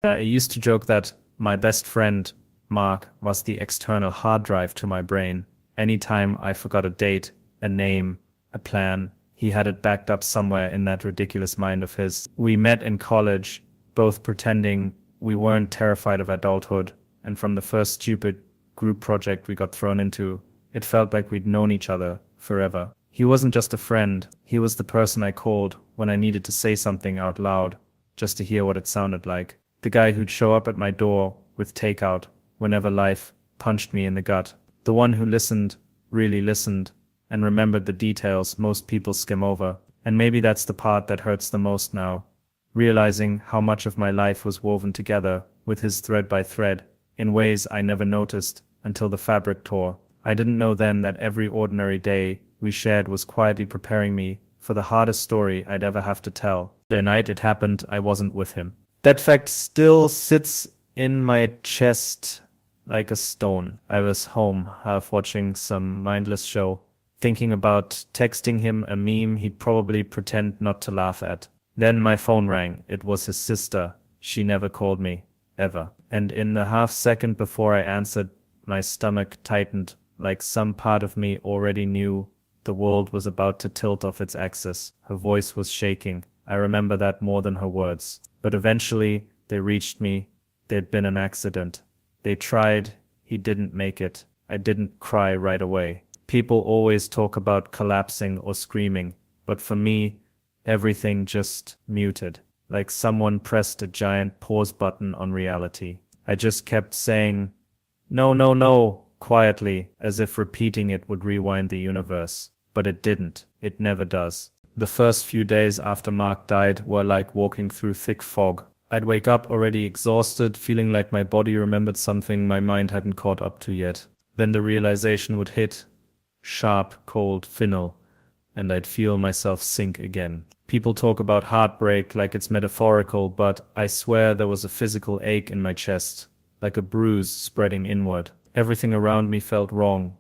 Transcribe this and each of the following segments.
I used to joke that my best friend, Mark, was the external hard drive to my brain. Anytime I forgot a date, a name, a plan, he had it backed up somewhere in that ridiculous mind of his. We met in college, both pretending we weren't terrified of adulthood, and from the first stupid group project we got thrown into, it felt like we'd known each other forever. He wasn't just a friend, he was the person I called when I needed to say something out loud, just to hear what it sounded like. The guy who'd show up at my door with takeout whenever life punched me in the gut. The one who listened, really listened, and remembered the details most people skim over. And maybe that's the part that hurts the most now. Realizing how much of my life was woven together with his thread by thread in ways I never noticed until the fabric tore. I didn't know then that every ordinary day we shared was quietly preparing me for the hardest story I'd ever have to tell. The night it happened, I wasn't with him. That fact still sits in my chest like a stone. I was home, half watching some mindless show, thinking about texting him a meme he'd probably pretend not to laugh at. Then my phone rang. It was his sister. She never called me, ever. And in the half second before I answered, my stomach tightened, like some part of me already knew the world was about to tilt off its axis. Her voice was shaking. I remember that more than her words. But eventually, they reached me. There'd been an accident. They tried. He didn't make it. I didn't cry right away. People always talk about collapsing or screaming, but for me, everything just muted. Like someone pressed a giant pause button on reality. I just kept saying, "No, no, no," quietly, as if repeating it would rewind the universe. But it didn't. It never does. The first few days after Mark died were like walking through thick fog. I'd wake up already exhausted, feeling like my body remembered something my mind hadn't caught up to yet. Then the realization would hit, sharp, cold, final, and I'd feel myself sink again. People talk about heartbreak like it's metaphorical, but I swear there was a physical ache in my chest, like a bruise spreading inward. Everything around me felt wrong.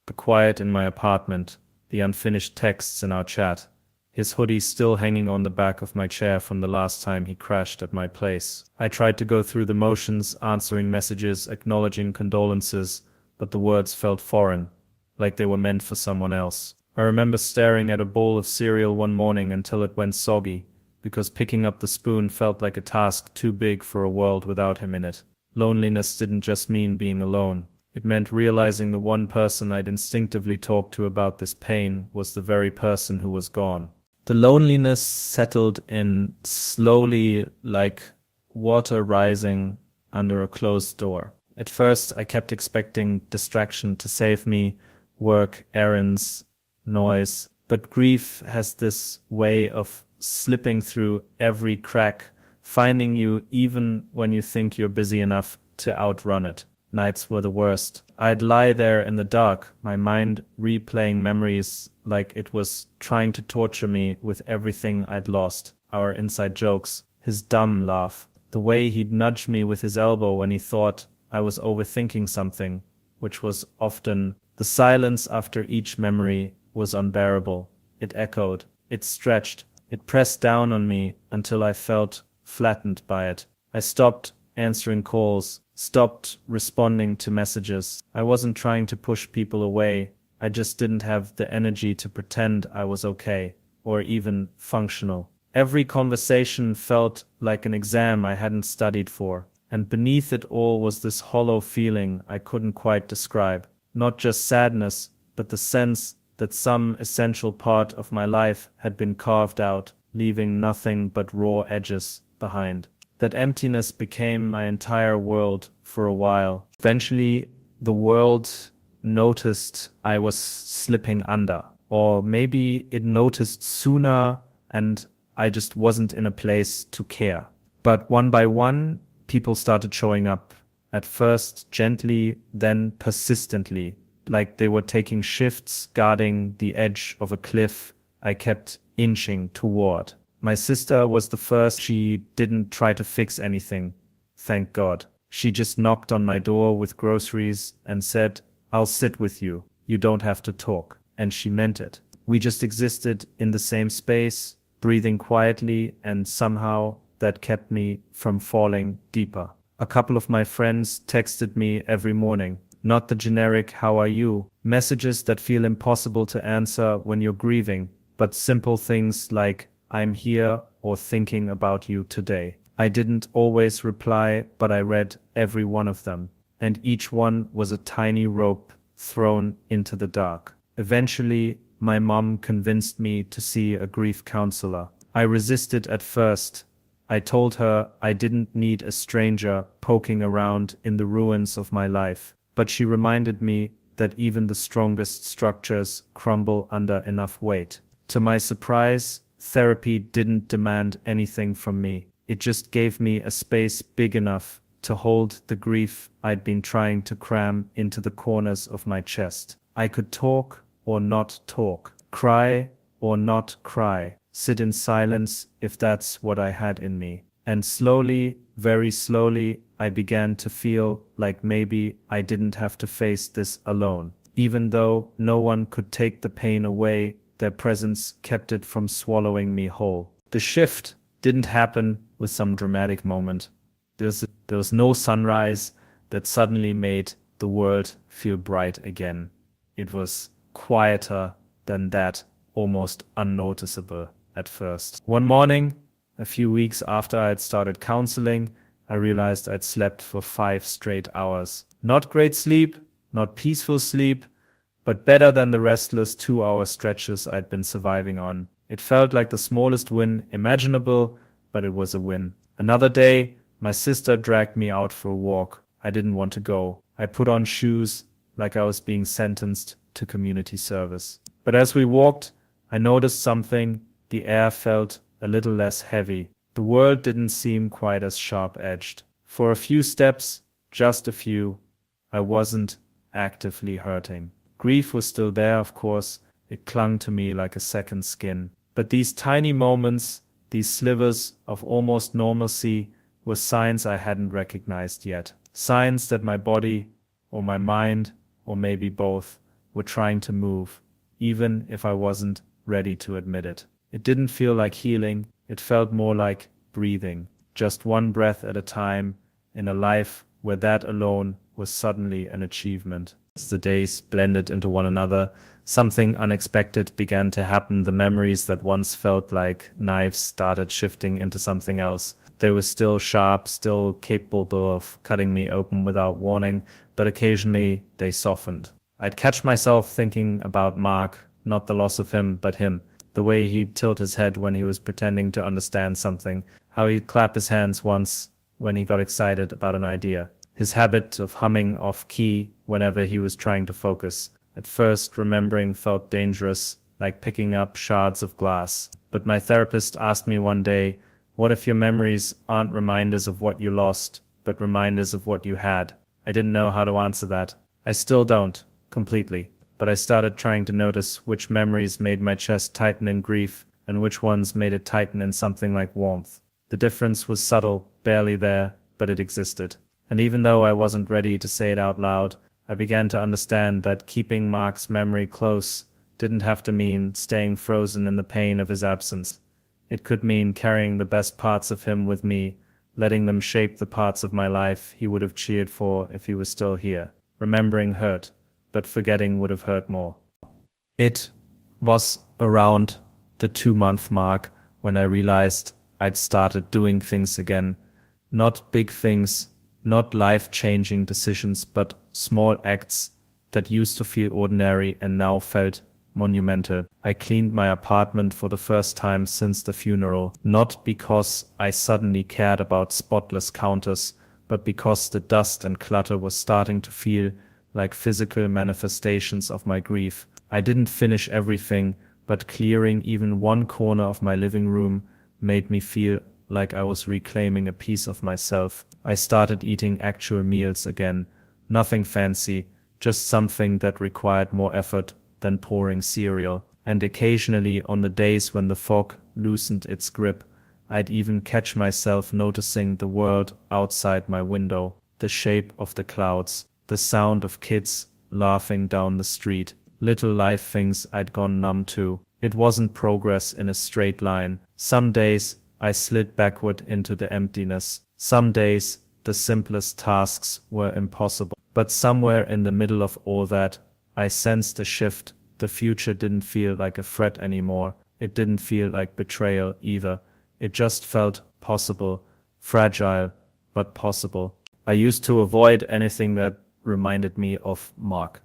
The quiet in my apartment, the unfinished texts in our chat, his hoodie still hanging on the back of my chair from the last time he crashed at my place. I tried to go through the motions, answering messages, acknowledging condolences, but the words felt foreign, like they were meant for someone else. I remember staring at a bowl of cereal one morning until it went soggy, because picking up the spoon felt like a task too big for a world without him in it. Loneliness didn't just mean being alone. It meant realizing the one person I'd instinctively talked to about this pain was the very person who was gone. The loneliness settled in slowly, like water rising under a closed door. At first, I kept expecting distraction to save me, work, errands, noise. But grief has this way of slipping through every crack, finding you even when you think you're busy enough to outrun it. Nights were the worst. I'd lie there in the dark, my mind replaying memories like it was trying to torture me with everything I'd lost. Our inside jokes, his dumb laugh, the way he'd nudge me with his elbow when he thought I was overthinking something, which was often. The silence after each memory was unbearable. It echoed, it stretched, it pressed down on me until I felt flattened by it. I stopped answering calls, stopped responding to messages. I wasn't trying to push people away. I just didn't have the energy to pretend I was okay, or even functional. Every conversation felt like an exam I hadn't studied for, and beneath it all was this hollow feeling I couldn't quite describe. Not just sadness, but the sense that some essential part of my life had been carved out, leaving nothing but raw edges behind. That emptiness became my entire world for a while. Eventually, the world noticed I was slipping under. Or maybe it noticed sooner and I just wasn't in a place to care. But one by one, people started showing up. At first gently, then persistently, like they were taking shifts guarding the edge of a cliff I kept inching toward. My sister was the first. She didn't try to fix anything, thank God. She just knocked on my door with groceries and said, "I'll sit with you. You don't have to talk." And she meant it. We just existed in the same space, breathing quietly, and somehow that kept me from falling deeper. A couple of my friends texted me every morning. Not the generic "how are you" messages that feel impossible to answer when you're grieving, but simple things like "I'm here" or "thinking about you today." I didn't always reply, but I read every one of them, and each one was a tiny rope thrown into the dark. Eventually, my mom convinced me to see a grief counselor. I resisted at first. I told her I didn't need a stranger poking around in the ruins of my life, but she reminded me that even the strongest structures crumble under enough weight. To my surprise, therapy didn't demand anything from me. It just gave me a space big enough to hold the grief I'd been trying to cram into the corners of my chest. I could talk or not talk, cry or not cry, sit in silence if that's what I had in me. And slowly, very slowly, I began to feel like maybe I didn't have to face this alone. Even though no one could take the pain away, their presence kept it from swallowing me whole. The shift didn't happen with some dramatic moment. There was no sunrise that suddenly made the world feel bright again. It was quieter than that, almost unnoticeable at first. One morning, a few weeks after I had started counseling, I realized I'd slept for 5 straight hours. Not great sleep, not peaceful sleep, but better than the restless 2-hour stretches I'd been surviving on. It felt like the smallest win imaginable, but it was a win. Another day, my sister dragged me out for a walk. I didn't want to go. I put on shoes like I was being sentenced to community service. But as we walked, I noticed something. The air felt a little less heavy. The world didn't seem quite as sharp-edged. For a few steps, just a few, I wasn't actively hurting. Grief was still there, of course. It clung to me like a second skin. But these tiny moments, these slivers of almost normalcy, were signs I hadn't recognized yet. Signs that my body, or my mind, or maybe both, were trying to move, even if I wasn't ready to admit it. It didn't feel like healing. It felt more like breathing, just one breath at a time, in a life where that alone was suddenly an achievement. As the days blended into one another, something unexpected began to happen. The memories that once felt like knives started shifting into something else. They were still sharp, still capable of cutting me open without warning, but occasionally they softened. I'd catch myself thinking about Mark, not the loss of him, but him. The way he'd tilt his head when he was pretending to understand something, how he'd clap his hands once when he got excited about an idea, his habit of humming off key whenever he was trying to focus. At first, remembering felt dangerous, like picking up shards of glass. But my therapist asked me one day, what if your memories aren't reminders of what you lost, but reminders of what you had? I didn't know how to answer that. I still don't, completely. But I started trying to notice which memories made my chest tighten in grief and which ones made it tighten in something like warmth. The difference was subtle, barely there, but it existed. And even though I wasn't ready to say it out loud, I began to understand that keeping Mark's memory close didn't have to mean staying frozen in the pain of his absence. It could mean carrying the best parts of him with me, letting them shape the parts of my life he would have cheered for if he was still here. Remembering hurt, but forgetting would have hurt more. It was around the 2-month mark when I realized I'd started doing things again. Not big things, not life-changing decisions, but small acts that used to feel ordinary and now felt monumental. I cleaned my apartment for the first time since the funeral, not because I suddenly cared about spotless counters, but because the dust and clutter was starting to feel like physical manifestations of my grief. I didn't finish everything, but clearing even one corner of my living room made me feel like I was reclaiming a piece of myself. I started eating actual meals again. Nothing fancy, just something that required more effort than pouring cereal. And occasionally, on the days when the fog loosened its grip, I'd even catch myself noticing the world outside my window, the shape of the clouds, the sound of kids laughing down the street, little life things I'd gone numb to. It wasn't progress in a straight line. Some days I slid backward into the emptiness. Some days, the simplest tasks were impossible. But somewhere in the middle of all that, I sensed a shift. The future didn't feel like a threat anymore. It didn't feel like betrayal either. It just felt possible, fragile, but possible. I used to avoid anything that reminded me of Mark.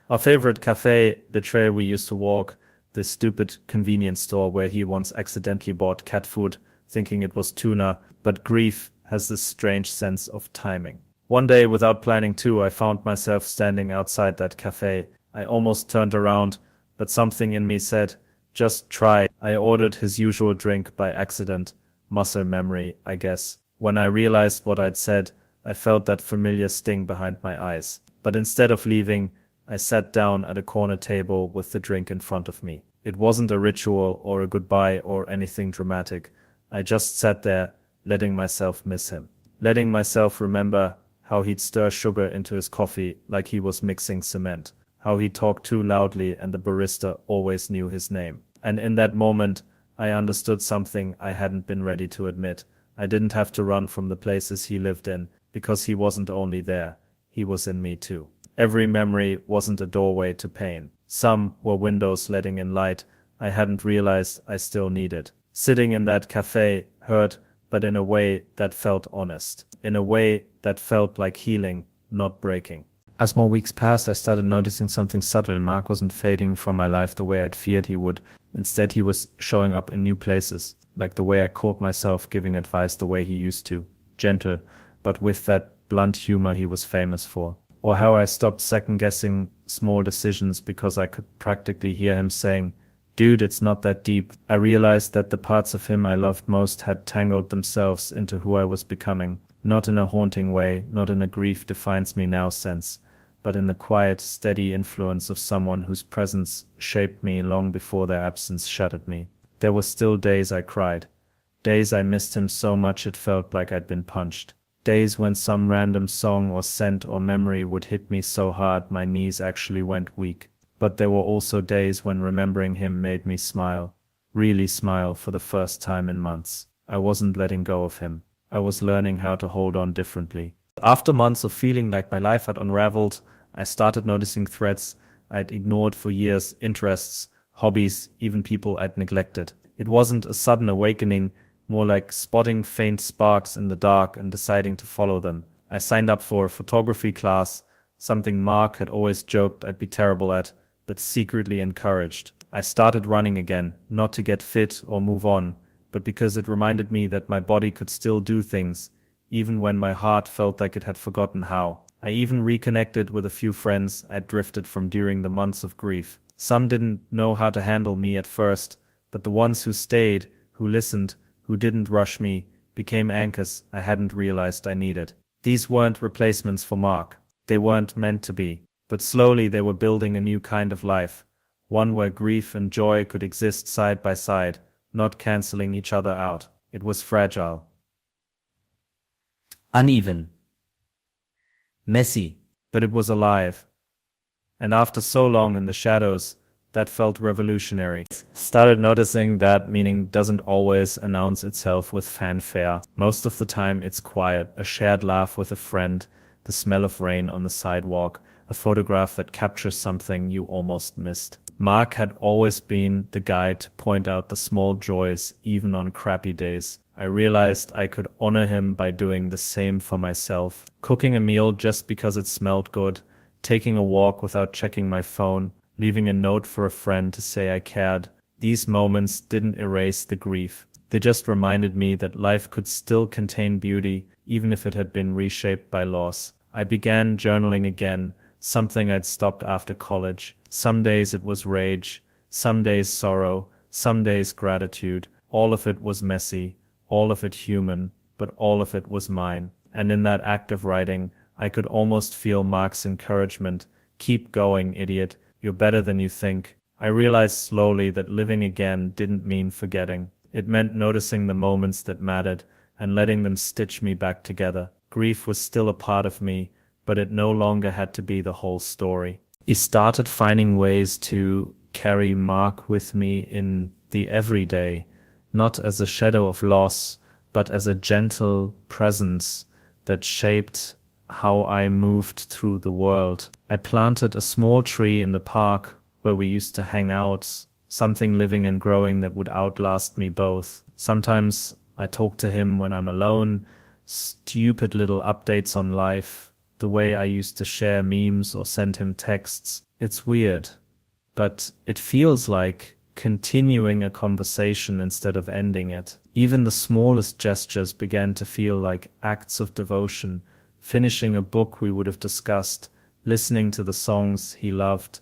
Our favorite cafe, the trail we used to walk, the stupid convenience store where he once accidentally bought cat food, thinking it was tuna, but grief has this strange sense of timing. One day, without planning to, I found myself standing outside that cafe. I almost turned around, but something in me said, just try. I ordered his usual drink by accident. Muscle memory, I guess. When I realized what I'd said, I felt that familiar sting behind my eyes. But instead of leaving, I sat down at a corner table with the drink in front of me. It wasn't a ritual or a goodbye or anything dramatic. I just sat there, letting myself miss him. Letting myself remember how he'd stir sugar into his coffee like he was mixing cement. How he talked too loudly and the barista always knew his name. And in that moment, I understood something I hadn't been ready to admit. I didn't have to run from the places he lived in, because he wasn't only there, he was in me too. Every memory wasn't a doorway to pain. Some were windows letting in light I hadn't realized I still needed. Sitting in that cafe hurt, but in a way that felt honest. In a way that felt like healing, not breaking. As more weeks passed, I started noticing something subtle. Mark wasn't fading from my life the way I'd feared he would. Instead, he was showing up in new places, like the way I caught myself giving advice the way he used to. Gentle, but with that blunt humor he was famous for. Or how I stopped second-guessing small decisions because I could practically hear him saying, dude, it's not that deep. I realized that the parts of him I loved most had tangled themselves into who I was becoming. Not in a haunting way, not in a grief defines me now sense, but in the quiet, steady influence of someone whose presence shaped me long before their absence shattered me. There were still days I cried. Days I missed him so much it felt like I'd been punched. Days when some random song or scent or memory would hit me so hard my knees actually went weak. But there were also days when remembering him made me smile, really smile for the first time in months. I wasn't letting go of him. I was learning how to hold on differently. After months of feeling like my life had unraveled, I started noticing threads I'd ignored for years, interests, hobbies, even people I'd neglected. It wasn't a sudden awakening, more like spotting faint sparks in the dark and deciding to follow them. I signed up for a photography class, something Mark had always joked I'd be terrible at, but secretly encouraged. I started running again, not to get fit or move on, but because it reminded me that my body could still do things, even when my heart felt like it had forgotten how. I even reconnected with a few friends I'd drifted from during the months of grief. Some didn't know how to handle me at first, but the ones who stayed, who listened, who didn't rush me, became anchors I hadn't realized I needed. These weren't replacements for Mark. They weren't meant to be. But slowly they were building a new kind of life. One where grief and joy could exist side by side, not canceling each other out. It was fragile. Uneven. Messy. But it was alive. And after so long in the shadows, that felt revolutionary. Started noticing that meaning doesn't always announce itself with fanfare. Most of the time it's quiet, a shared laugh with a friend, the smell of rain on the sidewalk, a photograph that captures something you almost missed. Mark had always been the guy to point out the small joys, even on crappy days. I realized I could honor him by doing the same for myself. Cooking a meal just because it smelled good, taking a walk without checking my phone, leaving a note for a friend to say I cared. These moments didn't erase the grief. They just reminded me that life could still contain beauty, even if it had been reshaped by loss. I began journaling again, something I'd stopped after college. Some days it was rage, some days sorrow, some days gratitude. All of it was messy, all of it human, but all of it was mine. And in that act of writing, I could almost feel Mark's encouragement. Keep going, idiot. You're better than you think. I realized slowly that living again didn't mean forgetting. It meant noticing the moments that mattered and letting them stitch me back together. Grief was still a part of me, but it no longer had to be the whole story. I started finding ways to carry Mark with me in the everyday, not as a shadow of loss, but as a gentle presence that shaped how I moved through the world. I planted a small tree in the park where we used to hang out, something living and growing that would outlast me both. Sometimes I talk to him when I'm alone, stupid little updates on life, the way I used to share memes or send him texts. It's weird, but it feels like continuing a conversation instead of ending it. Even the smallest gestures began to feel like acts of devotion, finishing a book we would have discussed, listening to the songs he loved,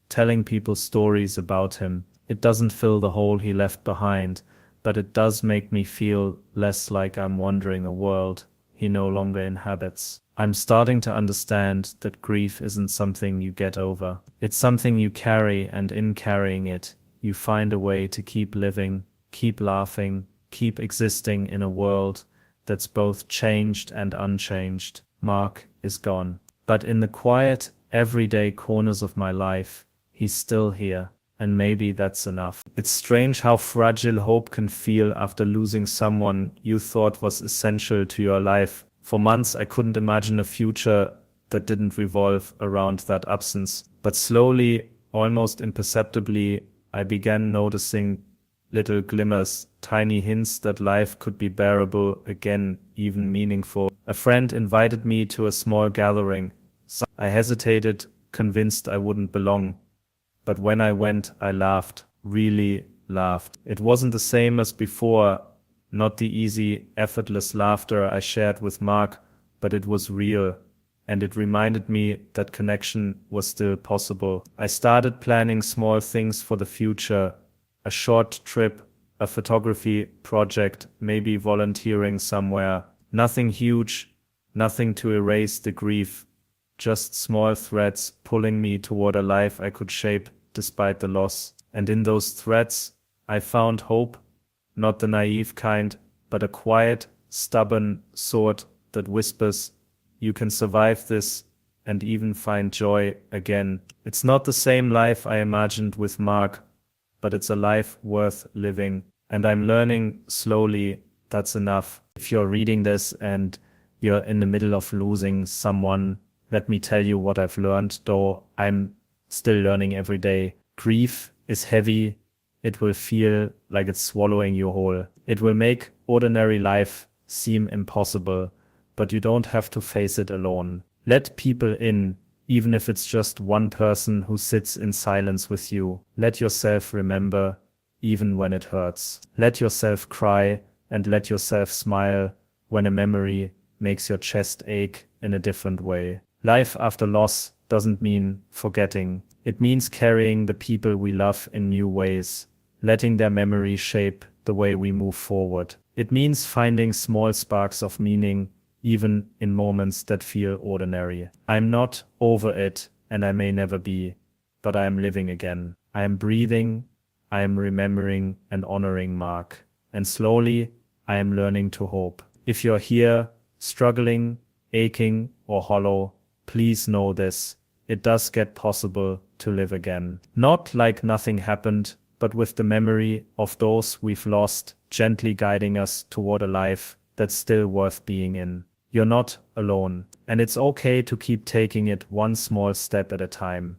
telling people stories about him. It doesn't fill the hole he left behind, but it does make me feel less like I'm wandering a world he no longer inhabits. I'm starting to understand that grief isn't something you get over. It's something you carry, and in carrying it, you find a way to keep living, keep laughing, keep existing in a world that's both changed and unchanged. Mark is gone. But in the quiet, everyday corners of my life, he's still here. And maybe that's enough. It's strange how fragile hope can feel after losing someone you thought was essential to your life. For months, I couldn't imagine a future that didn't revolve around that absence. But slowly, almost imperceptibly, I began noticing little glimmers, tiny hints that life could be bearable again, even meaningful. A friend invited me to a small gathering. I hesitated, convinced I wouldn't belong. But when I went, I laughed, really laughed. It wasn't the same as before, not the easy, effortless laughter I shared with Mark, but it was real, and it reminded me that connection was still possible. I started planning small things for the future, a short trip, a photography project, maybe volunteering somewhere. Nothing huge, nothing to erase the grief, just small threads pulling me toward a life I could shape despite the loss. And in those threads, I found hope, not the naive kind, but a quiet, stubborn sort that whispers, you can survive this and even find joy again. It's not the same life I imagined with Mark, but it's a life worth living. And I'm learning slowly that's enough. If you're reading this and you're in the middle of losing someone, let me tell you what I've learned, though I'm still learning every day. Grief is heavy. It will feel like it's swallowing you whole. It will make ordinary life seem impossible, but you don't have to face it alone. Let people in, even if it's just one person who sits in silence with you. Let yourself remember, even when it hurts. Let yourself cry and let yourself smile when a memory makes your chest ache in a different way. Life after loss doesn't mean forgetting. It means carrying the people we love in new ways, letting their memory shape the way we move forward. It means finding small sparks of meaning, even in moments that feel ordinary. I'm not over it, and I may never be, but I am living again. I am breathing, I am remembering and honoring Mark, and slowly I am learning to hope. If you're here, struggling, aching, or hollow, please know this. It does get possible to live again. Not like nothing happened, but with the memory of those we've lost, gently guiding us toward a life that's still worth being in. You're not alone, and it's okay to keep taking it one small step at a time.